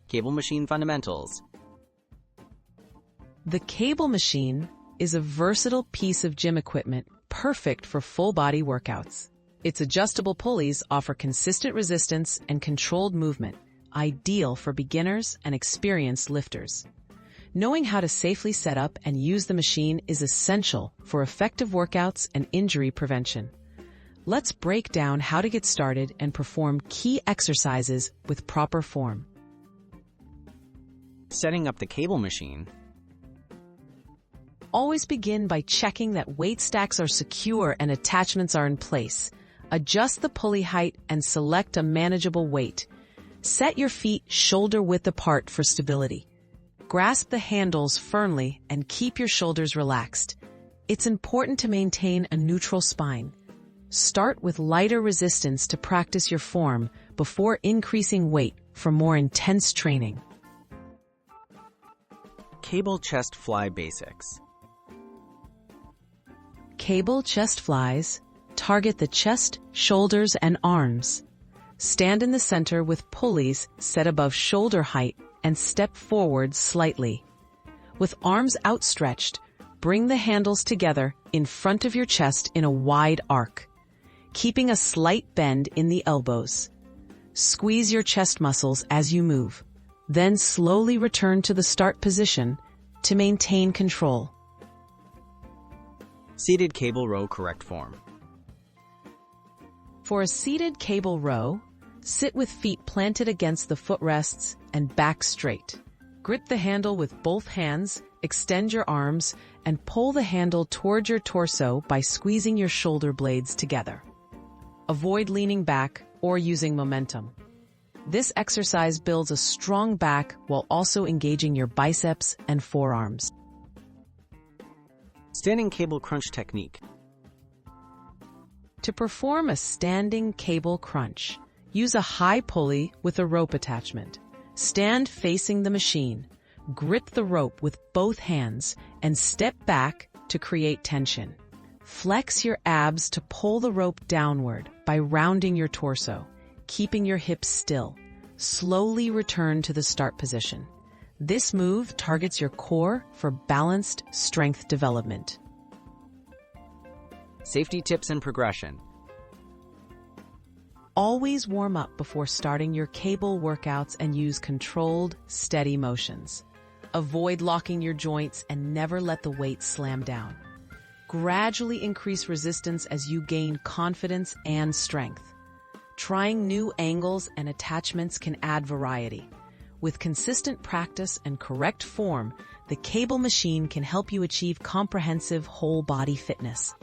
Cable machine fundamentals. The cable machine is a versatile piece of gym equipment perfect for full-body workouts. Its adjustable pulleys offer consistent resistance and controlled movement, ideal for beginners and experienced lifters. Knowing how to safely set up and use the machine is essential for effective workouts and injury prevention. Let's break down how to get started and perform key exercises with proper form. Setting up the cable machine. Always begin by checking that weight stacks are secure and attachments are in place. Adjust the pulley height and select a manageable weight. Set your feet shoulder-width apart for stability. Grasp the handles firmly and keep your shoulders relaxed. It's important to maintain a neutral spine. Start with lighter resistance to practice your form before increasing weight for more intense training. Cable chest fly basics. Cable chest flies target the chest, shoulders, and arms. Stand in the center with pulleys set above shoulder height and step forward slightly. With arms outstretched, bring the handles together in front of your chest in a wide arc, keeping a slight bend in the elbows. Squeeze your chest muscles as you move, then slowly return to the start position to maintain control. Seated cable row correct form. For a seated cable row, sit with feet planted against the footrests and back straight. Grip the handle with both hands, extend your arms, and pull the handle toward your torso by squeezing your shoulder blades together. Avoid leaning back or using momentum. This exercise builds a strong back while also engaging your biceps and forearms. Standing cable crunch technique. To perform a standing cable crunch, use a high pulley with a rope attachment. Stand facing the machine, grip the rope with both hands, and step back to create tension. Flex your abs to pull the rope downward by rounding your torso, keeping your hips still. Slowly return to the start position. This move targets your core for balanced strength development. Safety tips and progression. Always warm up before starting your cable workouts and use controlled, steady motions. Avoid locking your joints and never let the weight slam down. Gradually increase resistance as you gain confidence and strength. Trying new angles and attachments can add variety. With consistent practice and correct form, the cable machine can help you achieve comprehensive whole-body fitness.